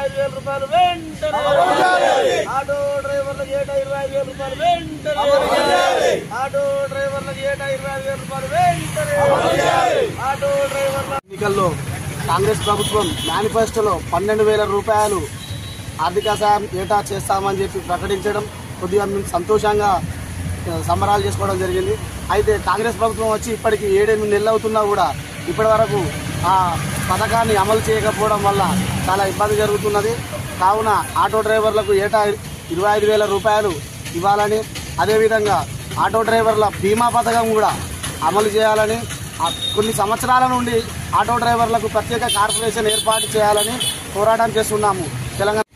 25,000 రూపాయలు వెంటనే ఆటో డ్రైవర్లకు ఏటా 25,000 రూపాయలు వెంటనే ఆటో డ్రైవర్లకు ఏటా 25,000 రూపాయలు వెంటనే ఆటో డ్రైవర్ల ఎన్నికల్లో కాంగ్రెస్ ప్రభుత్వం మేనిఫెస్టోలో 12,000 రూపాయలు ఆర్థిక సాయం ఏటా చేస్తామని చెప్పి ప్రకటించడం కొద్దిగా మేము సంతోషంగా సంబరాలు చేసుకోవడం జరిగింది. అయితే కాంగ్రెస్ ప్రభుత్వం వచ్చి ఇప్పటికి 7-8 నెలలు అవుతున్నా కూడా ఇప్పటి వరకు ఆ పథకాన్ని అమలు చేయకపోవడం వల్ల చాలా ఇబ్బంది జరుగుతున్నది. కావున ఆటో డ్రైవర్లకు ఏటా 25,000 రూపాయలు ఇవ్వాలని, అదేవిధంగా ఆటో డ్రైవర్ల బీమా పథకం కూడా అమలు చేయాలని, కొన్ని సంవత్సరాల నుండి ఆటో డ్రైవర్లకు ప్రత్యేక కార్పొరేషన్ ఏర్పాటు చేయాలని పోరాటం చేస్తున్నాము. తెలంగాణ